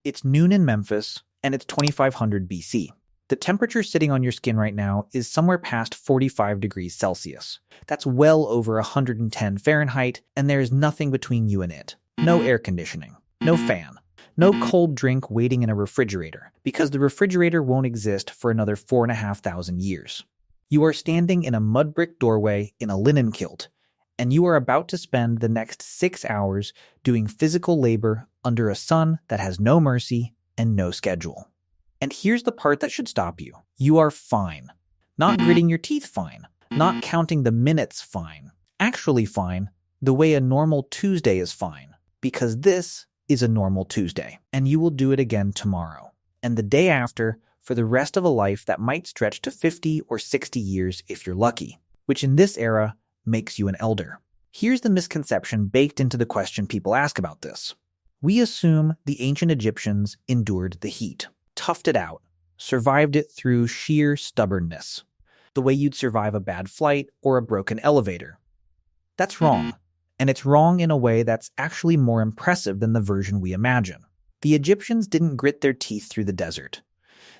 It's noon in Memphis, and it's 2500 BC. The temperature sitting on your skin right now is somewhere past 45 degrees Celsius. That's well over 110 Fahrenheit, and there is nothing between you and it. No air conditioning, no fan, no cold drink waiting in a refrigerator, because the refrigerator won't exist for another 4,500 years. You are standing in a mudbrick doorway in a linen kilt, and you are about to spend the next 6 hours doing physical labor under a sun that has no mercy and no schedule. And here's the part that should stop you. You are fine. Not gritting your teeth fine. Not counting the minutes fine. Actually fine, the way a normal Tuesday is fine. Because this is a normal Tuesday. And you will do it again tomorrow. And the day after, for the rest of a life that might stretch to 50 or 60 years if you're lucky. Which in this era makes you an elder. Here's the misconception baked into the question people ask about this. We assume the ancient Egyptians endured the heat. Toughed it out, survived it through sheer stubbornness, the way you'd survive a bad flight or a broken elevator. That's wrong, and it's wrong in a way that's actually more impressive than the version we imagine. The Egyptians didn't grit their teeth through the desert.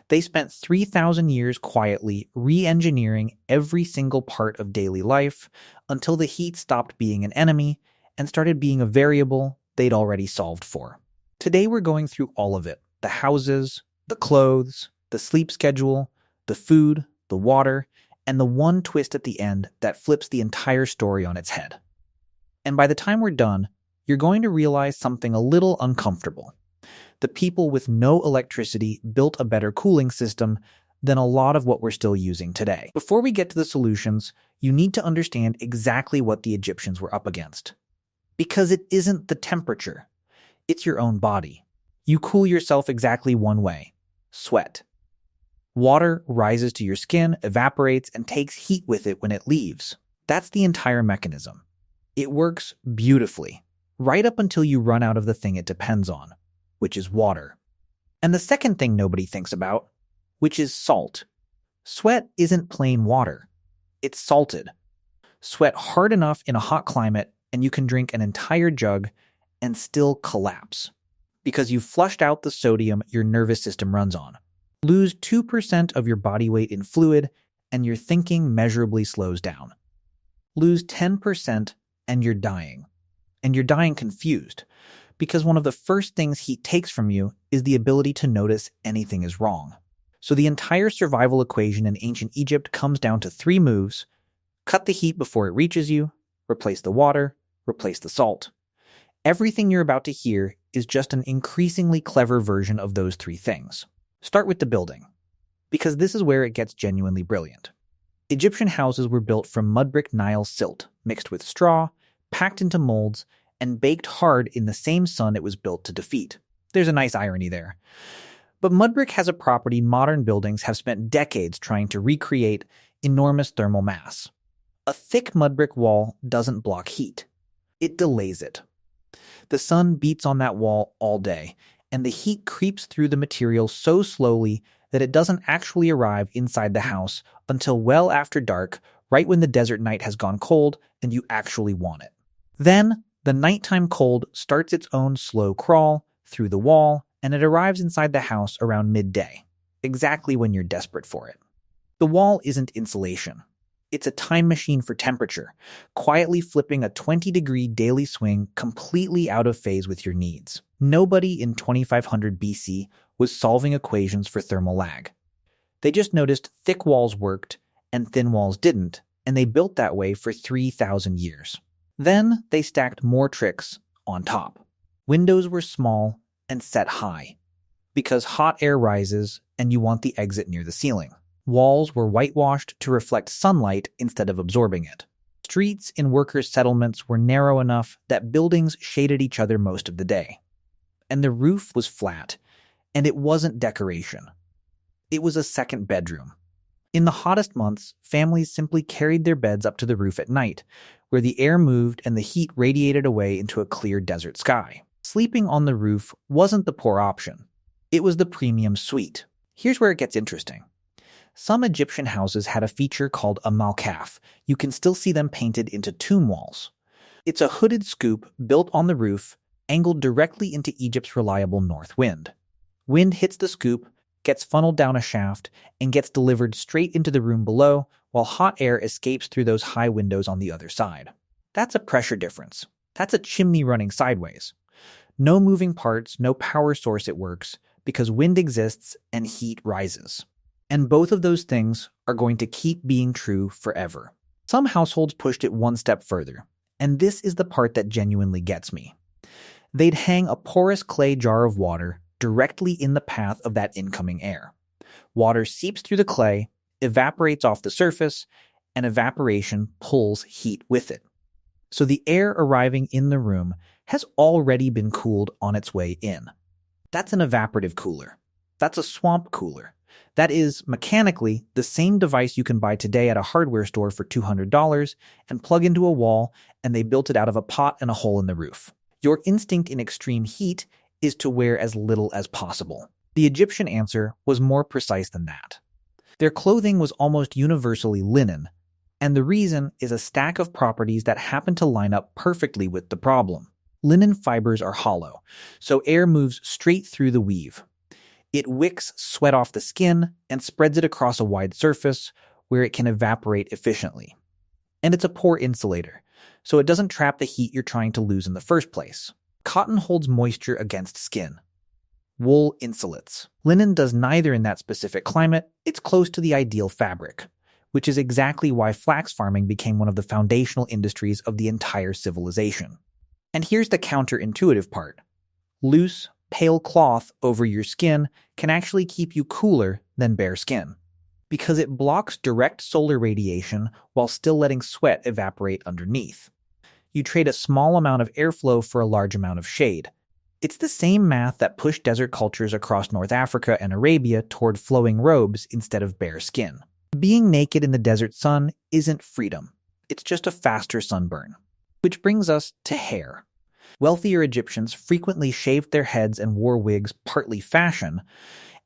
They spent 3,000 years quietly re-engineering every single part of daily life until the heat stopped being an enemy and started being a variable they'd already solved for. Today we're going through all of it, the houses, the clothes, the sleep schedule, the food, the water, and the one twist at the end that flips the entire story on its head. And by the time we're done, you're going to realize something a little uncomfortable. The people with no electricity built a better cooling system than a lot of what we're still using today. Before we get to the solutions, you need to understand exactly what the Egyptians were up against. Because it isn't the temperature, it's your own body. You cool yourself exactly one way. Sweat. Water rises to your skin, evaporates, and takes heat with it when it leaves. That's the entire mechanism. It works beautifully, right up until you run out of the thing it depends on, which is water. And the second thing nobody thinks about, which is salt. Sweat isn't plain water. It's salted. Sweat hard enough in a hot climate, and you can drink an entire jug and still collapse. Because you've flushed out the sodium your nervous system runs on. Lose 2% of your body weight in fluid, and your thinking measurably slows down. Lose 10%, and you're dying. And you're dying confused, because one of the first things heat takes from you is the ability to notice anything is wrong. So the entire survival equation in ancient Egypt comes down to 3 moves: cut the heat before it reaches you, replace the water, replace the salt. Everything you're about to hear is just an increasingly clever version of those 3 things. Start with the building, because this is where it gets genuinely brilliant. Egyptian houses were built from mudbrick Nile silt, mixed with straw, packed into molds, and baked hard in the same sun it was built to defeat. There's a nice irony there. But mudbrick has a property modern buildings have spent decades trying to recreate: enormous thermal mass. A thick mudbrick wall doesn't block heat. It delays it. The sun beats on that wall all day, and the heat creeps through the material so slowly that it doesn't actually arrive inside the house until well after dark, right when the desert night has gone cold and you actually want it. Then, the nighttime cold starts its own slow crawl through the wall, and it arrives inside the house around midday, exactly when you're desperate for it. The wall isn't insulation. It's a time machine for temperature, quietly flipping a 20-degree daily swing completely out of phase with your needs. Nobody in 2500 BC was solving equations for thermal lag. They just noticed thick walls worked and thin walls didn't, and they built that way for 3,000 years. Then they stacked more tricks on top. Windows were small and set high, because hot air rises and you want the exit near the ceiling. Walls were whitewashed to reflect sunlight instead of absorbing it. Streets in workers' settlements were narrow enough that buildings shaded each other most of the day. And the roof was flat, and it wasn't decoration. It was a second bedroom. In the hottest months, families simply carried their beds up to the roof at night, where the air moved and the heat radiated away into a clear desert sky. Sleeping on the roof wasn't the poor option. It was the premium suite. Here's where it gets interesting. Some Egyptian houses had a feature called a malkaf. You can still see them painted into tomb walls. It's a hooded scoop built on the roof, angled directly into Egypt's reliable north wind. Wind hits the scoop, gets funneled down a shaft, and gets delivered straight into the room below, while hot air escapes through those high windows on the other side. That's a pressure difference. That's a chimney running sideways. No moving parts, no power source it works, because wind exists and heat rises. And both of those things are going to keep being true forever. Some households pushed it one step further, and this is the part that genuinely gets me. They'd hang a porous clay jar of water directly in the path of that incoming air. Water seeps through the clay, evaporates off the surface, and evaporation pulls heat with it. So the air arriving in the room has already been cooled on its way in. That's an evaporative cooler. That's a swamp cooler. That is, mechanically, the same device you can buy today at a hardware store for $200 and plug into a wall, and they built it out of a pot and a hole in the roof. Your instinct in extreme heat is to wear as little as possible. The Egyptian answer was more precise than that. Their clothing was almost universally linen, and the reason is a stack of properties that happen to line up perfectly with the problem. Linen fibers are hollow, so air moves straight through the weave. It wicks sweat off the skin and spreads it across a wide surface where it can evaporate efficiently. And it's a poor insulator, so it doesn't trap the heat you're trying to lose in the first place. Cotton holds moisture against skin. Wool insulates. Linen does neither in that specific climate. It's close to the ideal fabric, which is exactly why flax farming became one of the foundational industries of the entire civilization. And here's the counterintuitive part. Loose, pale cloth over your skin can actually keep you cooler than bare skin, because it blocks direct solar radiation while still letting sweat evaporate underneath. You trade a small amount of airflow for a large amount of shade. It's the same math that pushed desert cultures across North Africa and Arabia toward flowing robes instead of bare skin. Being naked in the desert sun isn't freedom. It's just a faster sunburn. Which brings us to hair. Wealthier Egyptians frequently shaved their heads and wore wigs partly fashion,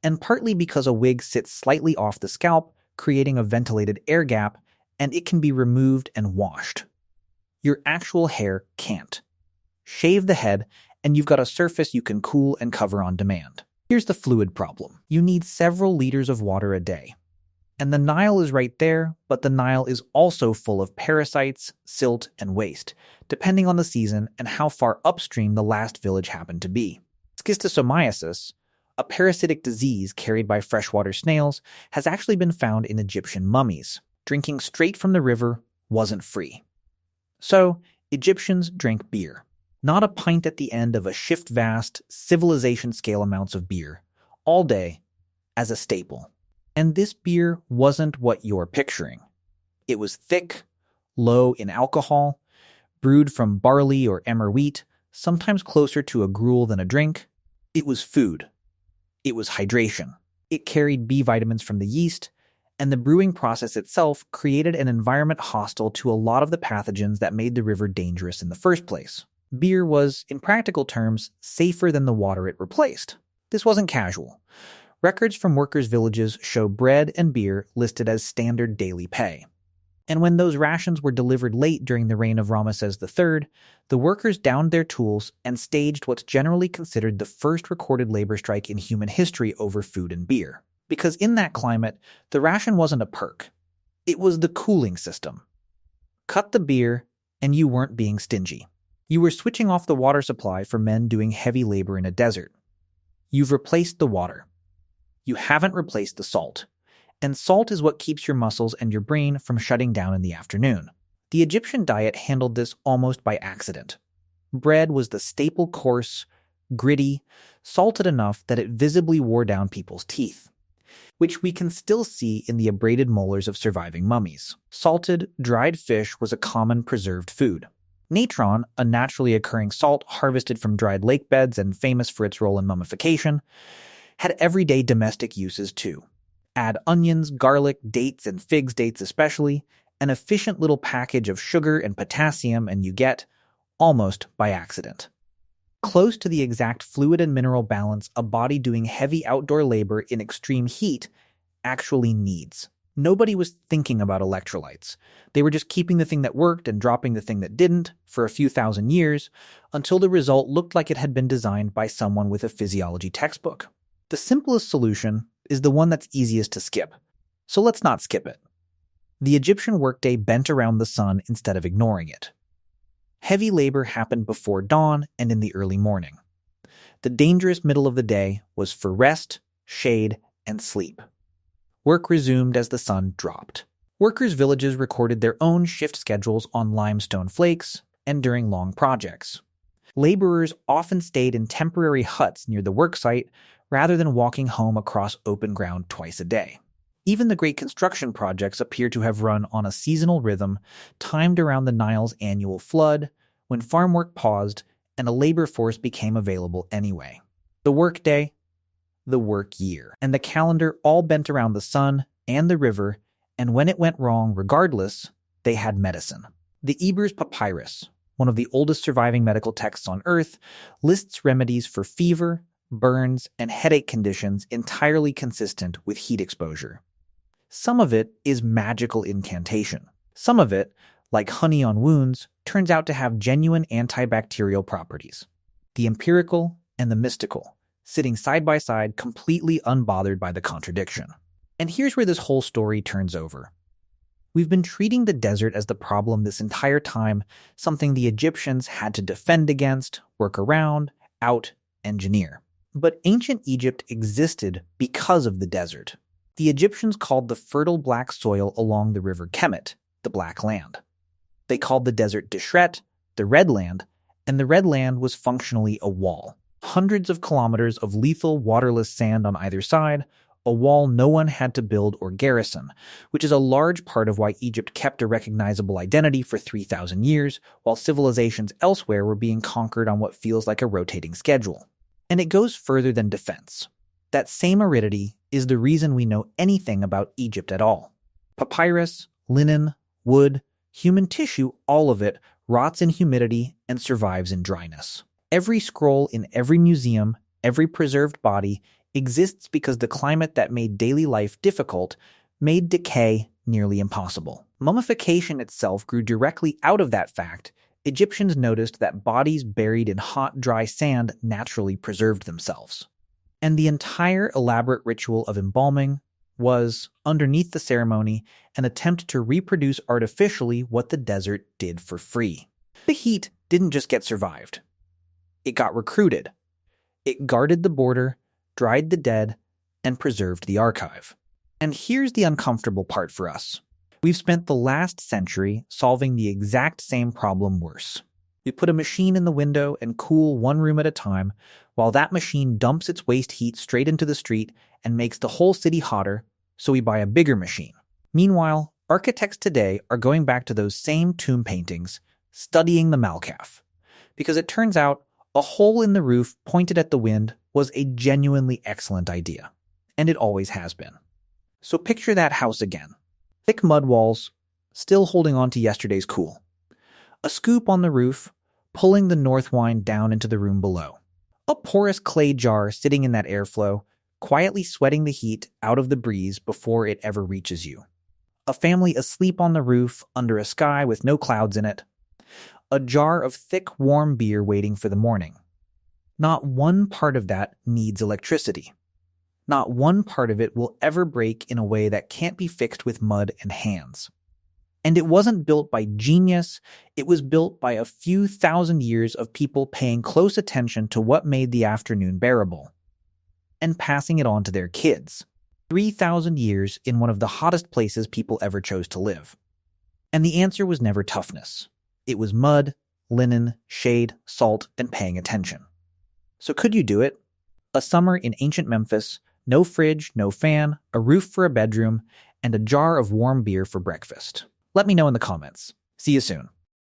and partly because a wig sits slightly off the scalp, creating a ventilated air gap, and it can be removed and washed. Your actual hair can't. Shave the head, and you've got a surface you can cool and cover on demand. Here's the fluid problem. You need several liters of water a day. And the Nile is right there, but the Nile is also full of parasites, silt, and waste, depending on the season and how far upstream the last village happened to be. Schistosomiasis, a parasitic disease carried by freshwater snails, has actually been found in Egyptian mummies. Drinking straight from the river wasn't free. So, Egyptians drank beer. Not a pint at the end of a shift-vast, civilization-scale amounts of beer, all day, as a staple. And this beer wasn't what you're picturing. It was thick, low in alcohol, brewed from barley or emmer wheat, sometimes closer to a gruel than a drink. It was food. It was hydration. It carried B vitamins from the yeast, and the brewing process itself created an environment hostile to a lot of the pathogens that made the river dangerous in the first place. Beer was, in practical terms, safer than the water it replaced. This wasn't casual. Records from workers' villages show bread and beer listed as standard daily pay. And when those rations were delivered late during the reign of Ramesses III, the workers downed their tools and staged what's generally considered the first recorded labor strike in human history over food and beer. Because in that climate, the ration wasn't a perk. It was the cooling system. Cut the beer, and you weren't being stingy. You were switching off the water supply for men doing heavy labor in a desert. You've replaced the water. You haven't replaced the salt. And salt is what keeps your muscles and your brain from shutting down in the afternoon. The Egyptian diet handled this almost by accident. Bread was the staple course, gritty, salted enough that it visibly wore down people's teeth, which we can still see in the abraded molars of surviving mummies. Salted, dried fish was a common preserved food. Natron, a naturally occurring salt harvested from dried lake beds and famous for its role in mummification, had everyday domestic uses too. Add onions, garlic, dates, and figs dates especially, an efficient little package of sugar and potassium, and you get, almost by accident, close to the exact fluid and mineral balance a body doing heavy outdoor labor in extreme heat actually needs. Nobody was thinking about electrolytes. They were just keeping the thing that worked and dropping the thing that didn't for a few thousand years until the result looked like it had been designed by someone with a physiology textbook. The simplest solution is the one that's easiest to skip. So let's not skip it. The Egyptian workday bent around the sun instead of ignoring it. Heavy labor happened before dawn and in the early morning. The dangerous middle of the day was for rest, shade, and sleep. Work resumed as the sun dropped. Workers' villages recorded their own shift schedules on limestone flakes and during long projects. Laborers often stayed in temporary huts near the worksite rather than walking home across open ground twice a day. Even the great construction projects appear to have run on a seasonal rhythm timed around the Nile's annual flood, when farm work paused and a labor force became available anyway. The workday, the work year, and the calendar all bent around the sun and the river, and when it went wrong regardless, they had medicine. The Ebers Papyrus, one of the oldest surviving medical texts on Earth, lists remedies for fever, burns, and headache conditions entirely consistent with heat exposure. Some of it is magical incantation. Some of it, like honey on wounds, turns out to have genuine antibacterial properties. The empirical and the mystical, sitting side by side, completely unbothered by the contradiction. And here's where this whole story turns over. We've been treating the desert as the problem this entire time, something the Egyptians had to defend against, work around, out-engineer. But ancient Egypt existed because of the desert. The Egyptians called the fertile black soil along the river Kemet the Black Land. They called the desert Deshret the Red Land, and the Red Land was functionally a wall. Hundreds of kilometers of lethal, waterless sand on either side, a wall no one had to build or garrison, which is a large part of why Egypt kept a recognizable identity for 3,000 years, while civilizations elsewhere were being conquered on what feels like a rotating schedule. And it goes further than defense. That same aridity is the reason we know anything about Egypt at all. Papyrus, linen, wood, human tissue, all of it rots in humidity and survives in dryness. Every scroll in every museum, every preserved body, exists because the climate that made daily life difficult made decay nearly impossible. Mummification itself grew directly out of that fact. Egyptians noticed that bodies buried in hot, dry sand naturally preserved themselves. And the entire elaborate ritual of embalming was, underneath the ceremony, an attempt to reproduce artificially what the desert did for free. The heat didn't just get survived. It got recruited. It guarded the border, dried the dead, and preserved the archive. And here's the uncomfortable part for us. We've spent the last century solving the exact same problem worse. We put a machine in the window and cool one room at a time, while that machine dumps its waste heat straight into the street and makes the whole city hotter, so we buy a bigger machine. Meanwhile, architects today are going back to those same tomb paintings, studying the malkaf. Because it turns out, a hole in the roof pointed at the wind was a genuinely excellent idea. And it always has been. So picture that house again. Thick mud walls, still holding on to yesterday's cool. A scoop on the roof, pulling the north wind down into the room below. A porous clay jar sitting in that airflow, quietly sweating the heat out of the breeze before it ever reaches you. A family asleep on the roof under a sky with no clouds in it. A jar of thick, warm beer waiting for the morning. Not one part of that needs electricity. Not one part of it will ever break in a way that can't be fixed with mud and hands. And it wasn't built by genius, it was built by a few thousand years of people paying close attention to what made the afternoon bearable, and passing it on to their kids. 3,000 years in one of the hottest places people ever chose to live. And the answer was never toughness. It was mud, linen, shade, salt, and paying attention. So could you do it? A summer in ancient Memphis, no fridge, no fan, a roof for a bedroom, and a jar of warm beer for breakfast. Let me know in the comments. See you soon.